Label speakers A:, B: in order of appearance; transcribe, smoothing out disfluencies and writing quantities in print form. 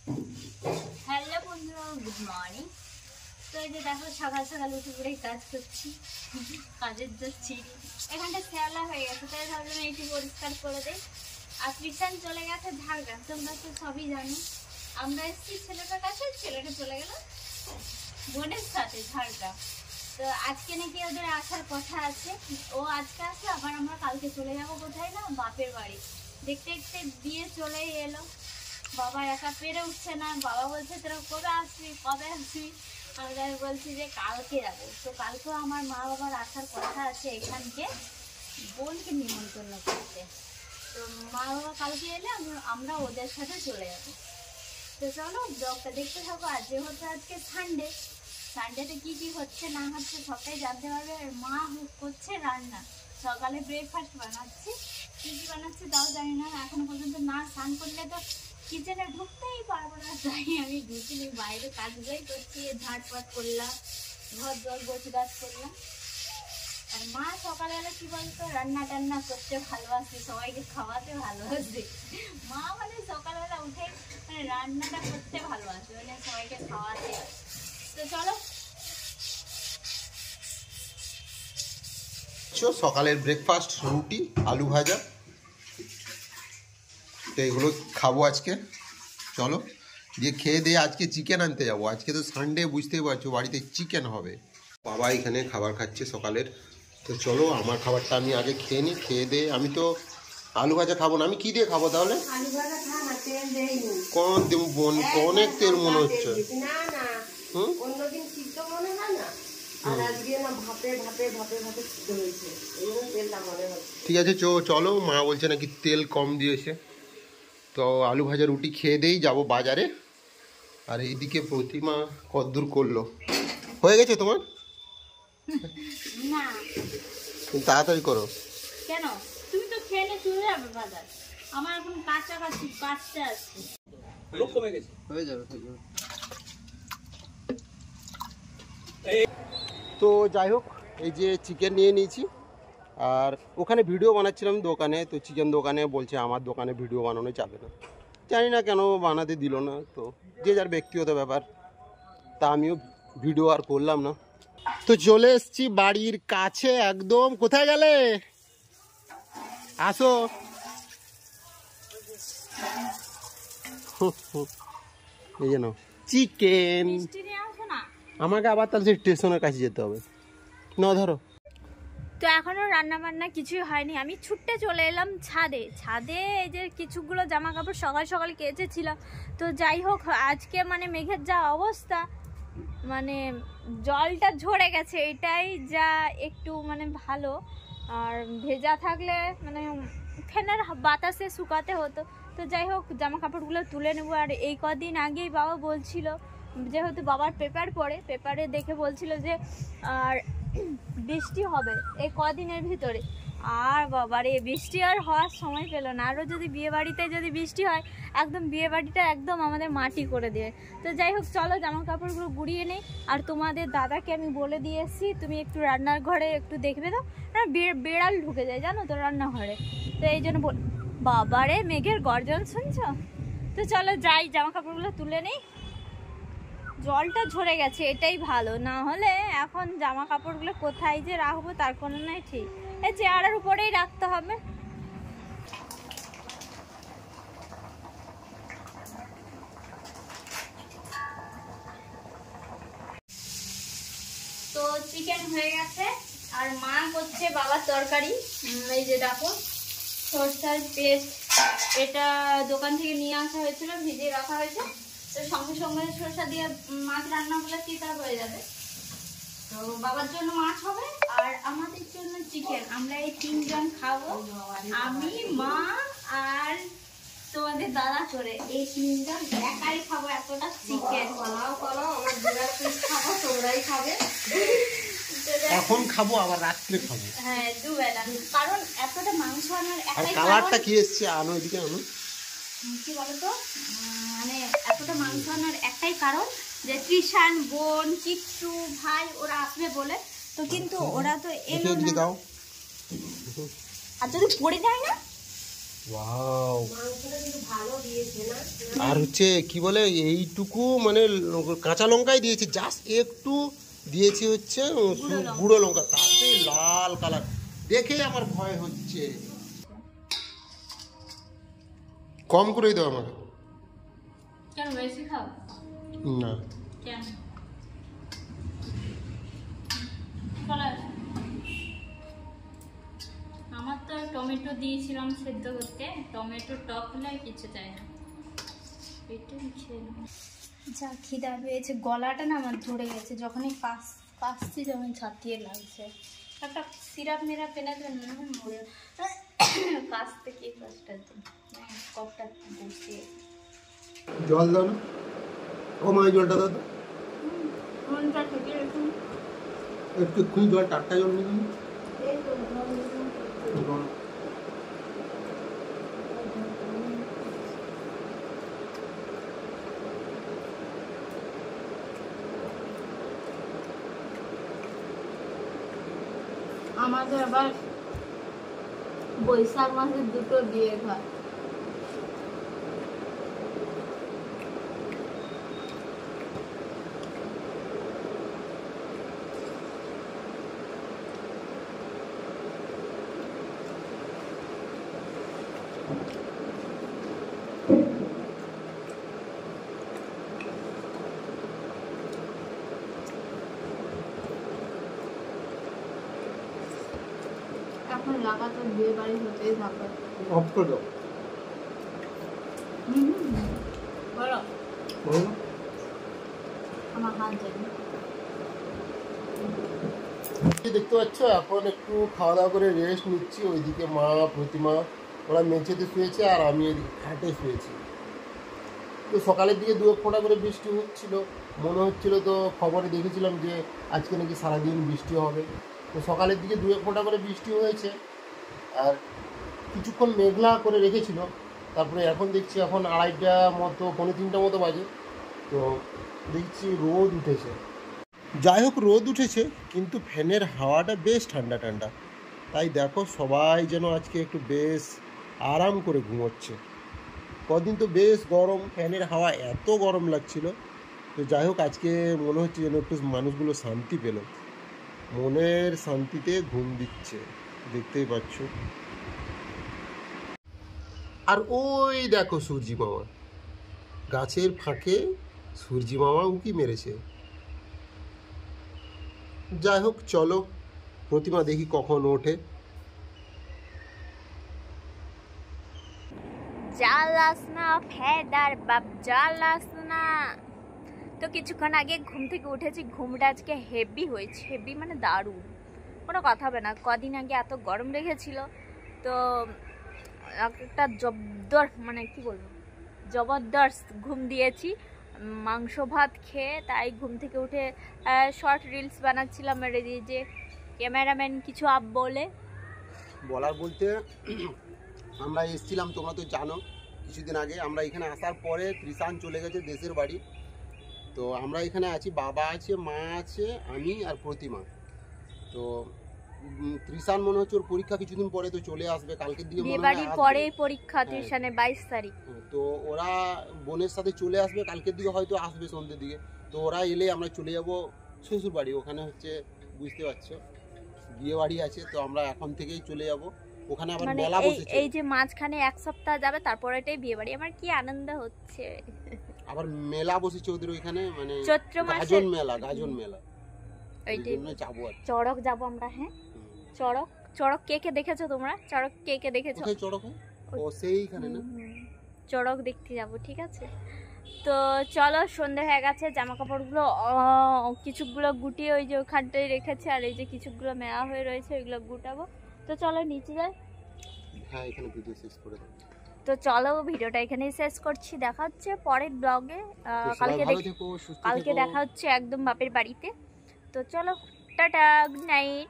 A: Hello বন্ধুরা, good morning. তো এই যে দেখো, সকাল সকাল উঠে পড়ে কাজ করছি, কাজের যাচ্ছি। এখানটা শ্যাওলা হয়ে গেছে, তাই ভাবলাম একটু পরিষ্কার করে দেয়। আর কৃষাণ চলে গেছে ঝাড়গ্রাম, তোমরা তো সবই জানো। আমরা এসেছি ছেলেটার কাছে, ছেলেটা চলে গেল বোনের সাথে ঝাড়গ্রাম। তো আজকে নাকি ওদের আসার কথা আছে, ও আজকে আসে, আবার আমরা কালকে চলে যাবো কোথায় না, বাপের বাড়ি। দেখতে দেখতে বিয়ে চলেই এলো। বাবা একা পেরে উঠছে না, বাবা বলছে তোরা কবে আসবি কবে আসবি। আমি বলছি যে কালকে যাবো। তো কালকেও আমার মা বাবার আসার কথা আছে এখানকে বোনকে নিমন্ত্রণ করতে। তো মা বাবা কালকে এলে আমরা ওদের সাথে চলে যাবো। তো চলো ব্লগটা দেখতে থাকো। আর যেহেতু আজকে সানডেতে কি কি হচ্ছে না হচ্ছে সবটাই জানতে পারবে। আর মা করছে রান্না, সকালে ব্রেকফাস্ট বানাচ্ছি। কি কি বানাচ্ছে তাও জানি না, এখনো পর্যন্ত না স্নান করলে তো কিচেনে ঢুকতেই পারবো না। তাই আমি ঢুকিনি, বাইরে কাজগুলোই করছি। ঝাড়পাট করলাম, ঘর জল বসে গাছ করলাম। আর মা সকালবেলা কি বলতো, রান্না টান্না করতে ভালোবাসে, সবাইকে খাওয়াতে ভালোবাসে। মা মানে সকালবেলা উঠে মানে রান্নাটা করতে ভালোবাসে, মানে সবাইকে খাওয়াতে। তো চলো
B: সকালের ব্রেকফাস্ট রুটি আলু ভাজা, তো এগুলো খাবো আজকে। চলো দিয়ে খেয়ে দিয়ে আজকে চিকেন আনতে যাবো। আজকে তো সানডে, বুঝতেই পারছো, বাড়িতে চিকেন হবে। বাবা এখানে খাবার খাচ্ছে সকালের। তো চলো আমার খাবারটা আমি আগে খেয়ে নিই। খেয়ে দিয়ে আমি তো আলু ভাজা খাবো না, আমি কি দিয়ে খাবো তাহলে? অনেক তেল মনে হচ্ছে। ঠিক আছে চলো, মা বলছে নাকি তেল কম দিয়েছে। তো আলু ভাজা রুটি খেয়ে দিয়েই যাবো বাজারে। আর এইদিকে প্রতিমা কদ্দূর করলো, হয়ে গেছে তোমার?
A: না
B: তাড়াতাড়ি করো।
A: কেন, তুমি তো খেলে চলে যাবে বাজার, আমার এখন কাছাকাছি কাটতে আসছে।
B: হয়ে যাবে। তো যাই হোক, এই যে চিকেন নিয়ে নিয়েছি। আর ওখানে ভিডিও বানাচ্ছিলাম দোকানে, তো চিকেন দোকানে বলছে আমার দোকানে ভিডিও বানানো যাবে না। জানি না কেন বানাতে দিল না, তো যে যার ব্যক্তিগত ব্যাপার। তা আমিও ভিডিও আর করলাম না। তো চলে এসছি বাড়ির কাছে একদম। কোথায় গেলে? আসো। এই যেন চিকেন। আমাকে আবার তাহলে স্টেশনের কাছে যেতে হবে না, ধরো।
A: তো এখনো রান্না বান্না কিছুই হয়নি, আমি ছুটতে চলে এলাম ছাদে। এই যে কিছুগুলো জামা কাপড় সকাল সকাল কেচেছিলাম। তো যাই হোক, আজকে মানে মেঘের যা অবস্থা, মানে জলটা ঝরে গেছে, এটাই যা একটু মানে ভালো। আর ভেজা থাকলে মানে ফ্যানের বাতাসে শুকাতে হতো। তো যাই হোক, জামা কাপড়গুলো তুলে নেবো। আর এই কদিন আগেই বাবা বলছিল, যেহেতু বাবার পেপার পড়ে, পেপারে দেখে বলছিল যে আর বৃষ্টি হবে এই কদিনের ভিতরে। আর বাবারে বৃষ্টি আর হওয়ার সময় পেল না। আরও যদি বিয়েবাড়িতে যদি বৃষ্টি হয়, একদম বিয়েবাড়িটা একদম আমাদের মাটি করে দেবে। তো যাই হোক, চলো জামা কাপড়গুলো গুড়িয়ে নেই। আর তোমাদের দাদাকে আমি বলে দিয়ে এসেছি, তুমি একটু রান্নার ঘরে একটু দেখবে তো, না বেড়াল ঢুকে যায় জানো তো রান্নাঘরে। তো এই জন্য বাবারে মেঘের গর্জন শুনছো? তো চলো যাই, জামা কাপড়গুলো তুলে নেই। জলটা ঝরে গেছে, এটাই ভালো। না হলে এখন জামা কাপড়গুলো কোথায় যে রাখবো তার কোনো নাই ঠিক। এই চেয়ারের উপরেই রাখতে হবে। তো চিকেন হয়ে গেছে, আর মা করছে বাবার তরকারি। এই যে দেখো, সরষার পেস্ট, এটা দোকান থেকে নিয়ে আসা হয়েছিল, ভিজিয়ে রাখা হয়েছে। তো সঙ্গে সঙ্গে সরষা দিয়ে মাছ রান্না করলে চিতা হয়ে যাবে। তো বাবার জন্য মাছ হবে আর আমাদের জন্য চিকেন। আমরা এই 3 জন খাবো, আমি, মা আর তোমাদের দাদা করে। এই 3 জন একাই খাবো এতটা চিকেন। খাবো, তোমরাই খাবে।
B: এখন খাবো আবার রাত্রে খাবো।
A: হ্যাঁ, দুবেলা। কারণ এতটা মাংস আনার একটাই
B: কালারটা কি এসছে, আনো এদিকে আনো।
A: কি বলতো, মানে এতটা মাংস আনার একটাই কারণ যে কৃষাণ, বোন, কিচ্ছু, ভাই ওরা আসবে বলে। তো কিন্তু ওরা তো এলো না। আর যদি পড়ে যায় না,
B: ওয়াও,
C: মাংসটা কিন্তু ভালো দিয়েছে না?
B: আর হচ্ছে কি বলে এইটুকু মানে কাঁচা লঙ্কাই দিয়েছে, জাস্ট একটু দিয়েছি হচ্ছে গুঁড়ো লঙ্কা, তাতে লাল কালার দেখে আমার ভয় হচ্ছে। কম করেই দাও আমাকে।
A: কেন বেশি খাও?
B: না,
A: কেন? চলে আসো। আমার তো টমেটো দিয়েছিলাম সেদ্ধ করতে, টমেটো টক হলে আর কিছু চাই না। পেটে খেয়ে নাও। যা খিদা পেয়েছে, গলাটা না আমার ধরে গেছে, যখনই কাশছি যখন ছাতিয়ে লাগছে। একটা সিরাপ মিরাপ এনে দেবেন, মনে হয় মরে কাশতে কি কাজটা দিন, কপটা বসিয়ে
B: জল দাও না, ও মা জলটা দাও তো।
A: ফোনটা থেকে রাখুন।
B: একটু এক্ষুনি জল, টাটকা জল নিবি।
A: এই তো ভালো। আমাদের আবার বৈশাখ মাসে দুটো বিয়ে হয়। এখন লাগাতার বিয়ে বাড়ি হতেই থাকে।
B: অফ করে দাও।
A: বলো,
B: বলো।
A: আমার হাত যায়।
B: দেখতে পাচ্ছ এখন একটু খাওয়া দাওয়া করে রেস্ট নিচ্ছি। ওইদিকে মা প্রতিমা ওরা মেঝেতে শুয়েছে আর আমি এদিকে খাটে শুয়েছি। তো সকালের দিকে দু এক ফোঁটা করে বৃষ্টি হচ্ছিল, মনে হচ্ছিল, তো খবরে দেখেছিলাম যে আজকে নাকি সারাদিন বৃষ্টি হবে। তো সকালের দিকে দু এক ফোঁটা করে বৃষ্টি হয়েছে আর কিছুক্ষণ মেঘলা করে রেখেছিল। তারপরে এখন দেখছি এখন 2:30 মতো, 2:45 মতো বাজে, তো দেখছি রোদ উঠেছে। যাই হোক, রোদ উঠেছে কিন্তু ফ্যানের হাওয়াটা বেশ ঠান্ডা ঠান্ডা। তাই দেখো সবাই যেন আজকে একটু বেশ আরাম করে ঘুমোচ্ছে। কদিন তো বেশ গরম, ফ্যানের হাওয়া এত গরম লাগছিল। তো যাই হোক, আজকে মনে হচ্ছে যেন একটু মানুষগুলো শান্তি পেল, মনের শান্তিতে ঘুম দিচ্ছে, দেখতেই পাচ্ছ। আর ওই দেখো সূর্যি মামা, গাছের ফাঁকে সূর্যি মামা উঁকি মেরেছে। যাই হোক, চলো প্রতিমা দেখি কখন ওঠে।
A: জ্বালাস না ফেদার বাপ, জ্বালাস না। তো কিছুক্ষণ আগে ঘুম থেকে উঠেছি, ঘুমটা আজকে হেভি হয়েছে, হেভি মানে দারুণ, কোনো কথা হবে না। কদিন আগে এত গরম লেগেছিল, তো একটা মানে কি বলবো, জবরদস্ত ঘুম দিয়েছি মাংস ভাত খেয়ে। তাই ঘুম থেকে উঠে শর্ট রিলস বানাচ্ছিলাম, আর এই যে ক্যামেরাম্যান কিছু আপ
B: বলার বলতে আমরা এসেছিলাম, তোমরা তো জানো, কিছুদিন আগে আমরা এখানে আসার পরে ত্রিশান চলে গেছে দেশের বাড়ি। তো আমরা এখানে আছি, বাবা আছে, মা আছে, আমি আর প্রতিমা। তো ত্রিশান মনে হচ্ছে ওর পরীক্ষা কিছুদিন পরে তো চলে আসবে, কালকের দিকে মনে হয় আসবে।
A: পরে পরীক্ষা, ত্রিশানে 22 তারিখ।
B: তো ওরা বোনের সাথে চলে আসবে, কালকের দিকে হয়তো আসবে সন্ধ্যের দিকে। তো ওরা এলে আমরা চলে যাব শ্বশুর বাড়ি, ওখানে হচ্ছে বুঝতে পারছো বিয়ে বাড়ি আছে। তো আমরা এখন থেকেই চলে যাব ওখানে, আবার মেলা বসেছে।
A: এই যে মাঝখানে এক সপ্তাহ যাবে, তারপর এটাই বিয়ে বাড়ি। আমার কি আনন্দ হচ্ছে।
B: আবার মেলা বসেছে ওদের ওইখানে, মানে
A: চৈত্র মাসে
B: গাজন মেলা
A: ওইটাই
B: যাবো আর
A: চড়ক যাবো আমরা। হ্যাঁ, চড়ক কে কে দেখেছো তোমরা? চড়ক কে কে দেখেছো?
B: কোথায় চড়ক? ও সেইখানে না,
A: চড়ক দেখতে যাব, ঠিক আছে। তো চলো, সন্ধে হয়ে গেছে, জামা কাপড়গুলো কিছুগুলো গুটিয়ে ওই যে ওখানটায় রেখেছে, আর এই যে কিছুগুলো মেলা হয়ে রয়েছে ওইগুলো গুটাবো। তো চলো নিচে যাই।
B: হ্যাঁ, এখানে ভিডিও শেষ করে দাও।
A: তো চলো ভিডিওটা এখানেই শেষ করছি, দেখা হচ্ছে পরের ব্লগে। কালকে দেখা হচ্ছে একদম বাপের বাড়িতে। তো চলো, টাটা, গুড নাইট।